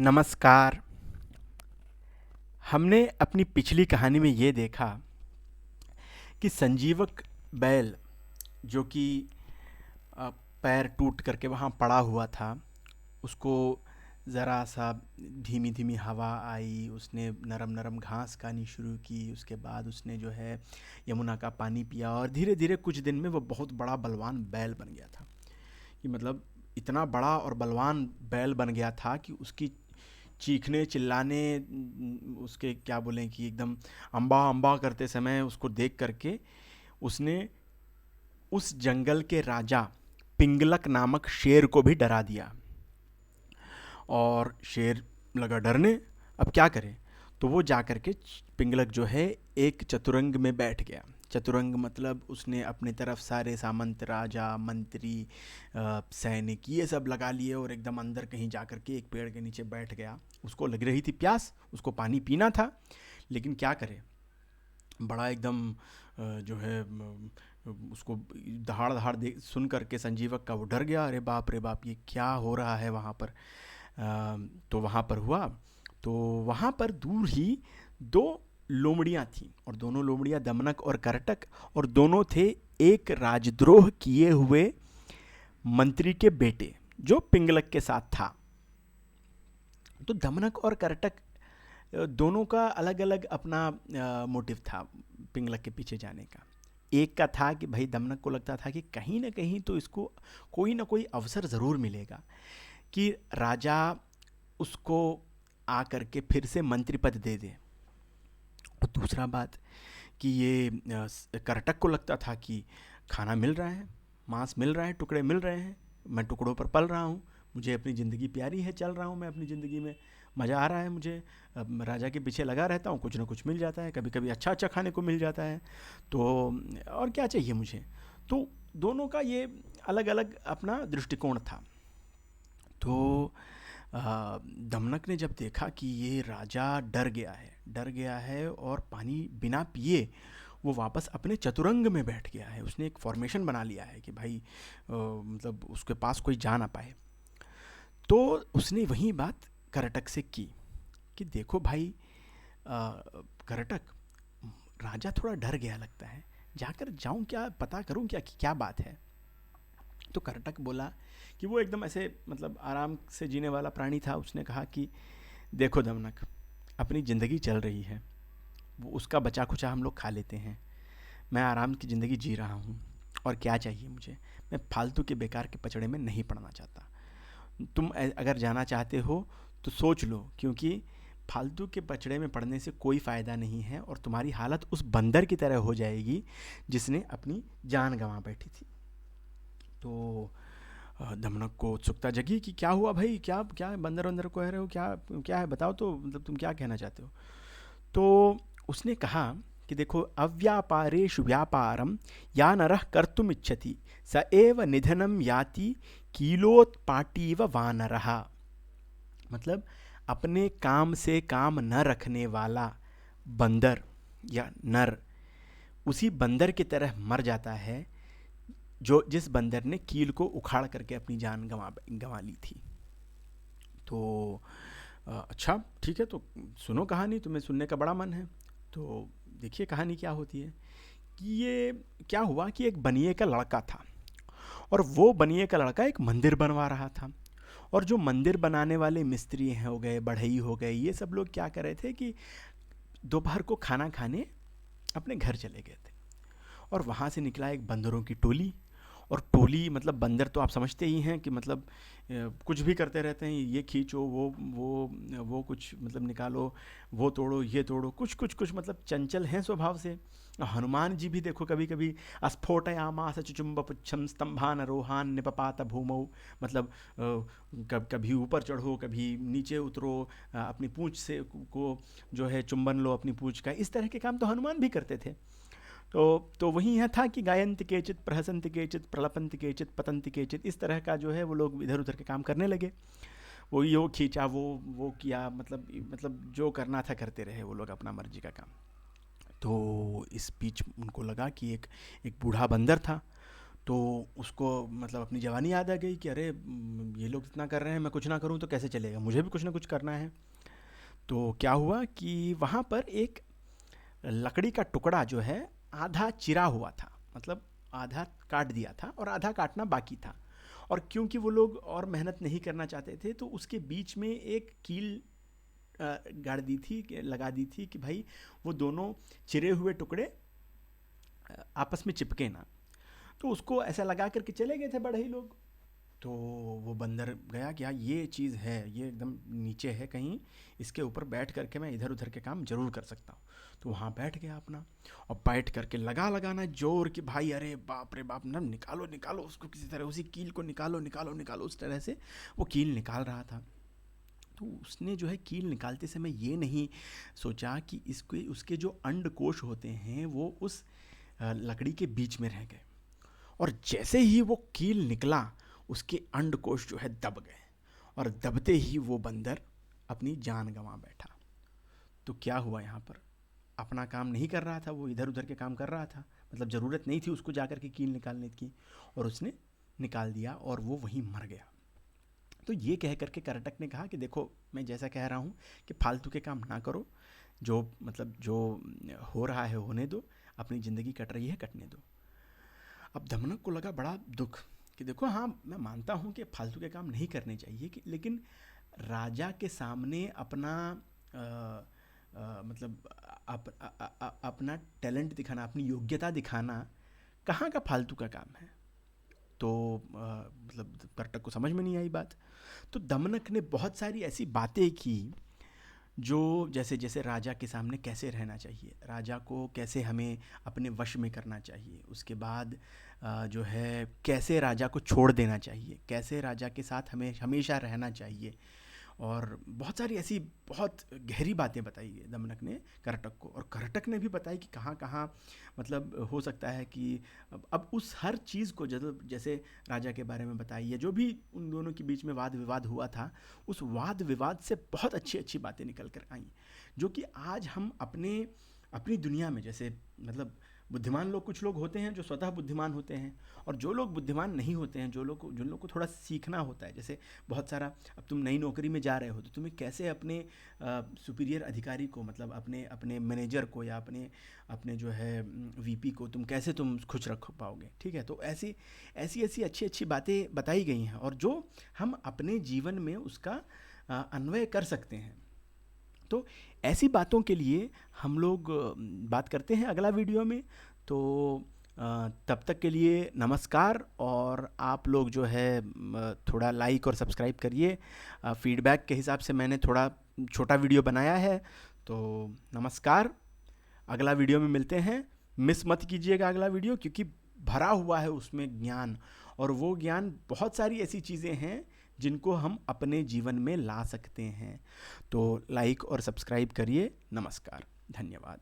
नमस्कार। हमने अपनी पिछली कहानी में ये देखा कि संजीवक बैल जो कि अ, पैर टूट करके वहाँ पड़ा हुआ था, उसको ज़रा सा धीमी धीमी हवा आई, उसने नरम नरम घास खानी शुरू की। उसके बाद उसने जो है यमुना का पानी पिया और धीरे धीरे कुछ दिन में वो बहुत बड़ा बलवान बैल बन गया था। कि मतलब इतना बड़ा और बलवान बैल बन गया था कि उसकी चीखने चिल्लाने, उसके क्या बोलें कि एकदम अम्बा अम्बा करते समय उसको देख करके उसने उस जंगल के राजा पिंगलक नामक शेर को भी डरा दिया। और शेर लगा डरने, अब क्या करे। तो वो जा कर के पिंगलक जो है एक चतुरंग में बैठ गया। चतुरंग मतलब उसने अपने तरफ सारे सामंत, राजा, मंत्री, सैनिक ये सब लगा लिए और एकदम अंदर कहीं जा कर के एक पेड़ के नीचे बैठ गया। उसको लग रही थी प्यास, उसको पानी पीना था, लेकिन क्या करे। बड़ा एकदम जो है उसको दहाड़ दहाड़ देख सुन करके संजीवक का वो डर गया। अरे बाप रे बाप, ये क्या हो रहा है वहाँ पर। तो वहाँ पर हुआ, तो वहाँ पर दूर ही दो लोमड़ियाँ थीं, और दोनों लोमड़ियाँ दमनक और करटक, और दोनों थे एक राजद्रोह किए हुए मंत्री के बेटे जो पिंगलक के साथ था। तो दमनक और करटक दोनों का अलग अलग अपना मोटिव था पिंगलक के पीछे जाने का। एक का था कि भाई दमनक को लगता था कि कहीं ना कहीं तो इसको कोई ना कोई अवसर ज़रूर मिलेगा कि राजा उसको आ करके फिर से मंत्री पद दे दे। और दूसरा बात कि ये करटक को लगता था कि खाना मिल रहा है, मांस मिल रहा है, टुकड़े मिल रहे हैं, मैं टुकड़ों पर पल रहा हूँ, मुझे अपनी ज़िंदगी प्यारी है, चल रहा हूँ मैं अपनी ज़िंदगी में, मज़ा आ रहा है मुझे। अब राजा के पीछे लगा रहता हूँ, कुछ ना कुछ मिल जाता है, कभी कभी अच्छा अच्छा खाने को मिल जाता है, तो और क्या चाहिए मुझे। तो दोनों का ये अलग अलग अपना दृष्टिकोण था। तो दमनक ने जब देखा कि ये राजा डर गया है और पानी बिना पिए वो वापस अपने चतुरंग में बैठ गया है, उसने एक फॉर्मेशन बना लिया है कि भाई मतलब उसके पास कोई जा ना पाए। तो उसने वही बात करटक से की कि देखो भाई, करटक, राजा थोड़ा डर गया लगता है, जाकर जाऊं क्या, पता करूं क्या कि क्या बात है। तो करटक बोला कि वो एकदम ऐसे मतलब आराम से जीने वाला प्राणी था। उसने कहा कि देखो दमनक, अपनी ज़िंदगी चल रही है, वो उसका बचा खुचा हम लोग खा लेते हैं, मैं आराम की ज़िंदगी जी रहा हूँ, और क्या चाहिए मुझे। मैं फालतू के बेकार के पचड़े में नहीं पड़ना चाहता। तुम अगर जाना चाहते हो तो सोच लो, क्योंकि फालतू के पचड़े में पड़ने से कोई फ़ायदा नहीं है, और तुम्हारी हालत उस बंदर की तरह हो जाएगी जिसने अपनी जान गंवा बैठी थी। तो दमनक को उत्सुकता जगी कि क्या हुआ भाई, क्या क्या बंदर वंदर को कह रहे हो, क्या क्या है, बताओ तो, मतलब तुम क्या कहना चाहते हो। तो उसने कहा कि देखो, अव्यापारेषु व्यापारम या नरः कर्तुम इच्छति स एव निधनम याति कीलोत्पाटीव वानरः। मतलब अपने काम से काम न रखने वाला बंदर या नर उसी बंदर की तरह मर जाता है जो जिस बंदर ने कील को उखाड़ करके अपनी जान गंवा ली थी। तो अच्छा ठीक है, तो सुनो कहानी, तुम्हें सुनने का बड़ा मन है। तो देखिए कहानी क्या होती है कि ये क्या हुआ कि एक बनिए का लड़का था, और वो बनिए का लड़का एक मंदिर बनवा रहा था। और जो मंदिर बनाने वाले मिस्त्री हैं हो गए, बढ़ई हो गए, ये सब लोग क्या कर रहे थे कि दोपहर को खाना खाने अपने घर चले गए थे। और वहाँ से निकला एक बंदरों की टोली। और टोली मतलब बंदर तो आप समझते ही हैं कि मतलब कुछ भी करते रहते हैं, ये खींचो, वो कुछ मतलब निकालो, वो तोड़ो, ये तोड़ो, कुछ कुछ कुछ मतलब चंचल हैं स्वभाव से। हनुमान जी भी देखो कभी कभी अस्फोटयामास चुचुम्ब पुच्छम स्तंभान रोहान निपपात भूमौ, मतलब कभी ऊपर चढ़ो, कभी नीचे उतरो, अपनी पूंछ से को जो है चुंबन लो अपनी पूंछ का। इस तरह के काम तो हनुमान भी करते थे। तो वही यह था कि गायंत केचित, प्रहसंत केचित, प्रलपंत केचित, पतंत केचित, इस तरह का जो है वो लोग इधर उधर के काम करने लगे। वो यो खींचा, वो किया, मतलब जो करना था करते रहे वो लोग अपना मर्जी का काम। तो इस बीच उनको लगा कि एक एक बूढ़ा बंदर था। तो उसको मतलब अपनी जवानी याद आ गई कि अरे ये लोग इतना कर रहे हैं, मैं कुछ ना करूं तो कैसे चलेगा, मुझे भी कुछ ना कुछ करना है। तो क्या हुआ कि वहाँ पर एक लकड़ी का टुकड़ा जो है आधा चिरा हुआ था, मतलब आधा काट दिया था और आधा काटना बाकी था। और क्योंकि वो लोग और मेहनत नहीं करना चाहते थे तो उसके बीच में एक कील गाड़ दी थी, लगा दी थी कि भाई वो दोनों चिरे हुए टुकड़े आपस में चिपके ना। तो उसको ऐसा लगा करके चले गए थे बड़े ही लोग। तो वो बंदर गया कि हाँ ये चीज़ है, ये एकदम नीचे है कहीं, इसके ऊपर बैठ करके मैं इधर उधर के काम जरूर कर सकता हूँ। तो वहाँ बैठ गया अपना, और बैठ करके लगाना जोर कि भाई अरे बाप रे बाप ना, निकालो निकालो उसको किसी तरह, उसी कील को निकालो निकालो निकालो। उस तरह से वो कील निकाल रहा था। तो उसने जो है कील निकालते समय ये नहीं सोचा कि इसके उसके जो अंडकोश होते हैं वो उस लकड़ी के बीच में रह गए, और जैसे ही वो कील निकला उसके अंडकोश जो है दब गए, और दबते ही वो बंदर अपनी जान गंवा बैठा। तो क्या हुआ यहाँ पर, अपना काम नहीं कर रहा था वो, इधर उधर के काम कर रहा था, मतलब ज़रूरत नहीं थी उसको जाकर के कील निकालने की, और उसने निकाल दिया और वो वहीं मर गया। तो ये कह करके करटक ने कहा कि देखो मैं जैसा कह रहा हूँ कि फालतू के काम ना करो, जो मतलब जो हो रहा है होने दो, अपनी ज़िंदगी कट रही है कटने दो। अब दमनक को लगा बड़ा दुख कि देखो हाँ मैं मानता हूँ कि फालतू के काम नहीं करने चाहिए कि, लेकिन राजा के सामने अपना मतलब अपना टैलेंट दिखाना, अपनी योग्यता दिखाना कहाँ का फालतू का काम है। तो मतलब कर्टक को समझ में नहीं आई बात। तो दमनक ने बहुत सारी ऐसी बातें की जो जैसे जैसे राजा के सामने कैसे रहना चाहिए, राजा को कैसे हमें अपने वश में करना चाहिए, उसके बाद जो है कैसे राजा को छोड़ देना चाहिए, कैसे राजा के साथ हमें हमेशा रहना चाहिए, और बहुत सारी ऐसी बहुत गहरी बातें बताई दमनक ने करटक को। और करटक ने भी बताई कि कहाँ कहाँ मतलब हो सकता है कि अब उस हर चीज़ को जैसे राजा के बारे में बताई है, जो भी उन दोनों के बीच में वाद विवाद हुआ था, उस वाद विवाद से बहुत अच्छी अच्छी बातें निकल कर आई, जो कि आज हम अपनी दुनिया में जैसे मतलब बुद्धिमान लोग कुछ लोग होते हैं जो स्वतः बुद्धिमान होते हैं, और जो लोग बुद्धिमान नहीं होते हैं, जिन लोग को थोड़ा सीखना होता है, जैसे बहुत सारा, अब तुम नई नौकरी में जा रहे हो तो तुम्हें कैसे अपने सुपीरियर अधिकारी को, मतलब अपने अपने मैनेजर को या अपने अपने जो है वीपी को तुम खुश रख पाओगे, ठीक है। तो ऐसी ऐसी ऐसी अच्छी अच्छी बातें बताई गई हैं, और जो हम अपने जीवन में उसका अन्वय कर सकते हैं। तो ऐसी बातों के लिए हम लोग बात करते हैं अगला वीडियो में। तो तब तक के लिए नमस्कार, और आप लोग जो है थोड़ा लाइक और सब्सक्राइब करिए। फीडबैक के हिसाब से मैंने थोड़ा छोटा वीडियो बनाया है। तो नमस्कार, अगला वीडियो में मिलते हैं। मिस मत कीजिएगा अगला वीडियो, क्योंकि भरा हुआ है उसमें ज्ञान, और वो ज्ञान बहुत सारी ऐसी चीज़ें हैं जिनको हम अपने जीवन में ला सकते हैं। तो लाइक और सब्सक्राइब करिए। नमस्कार, धन्यवाद।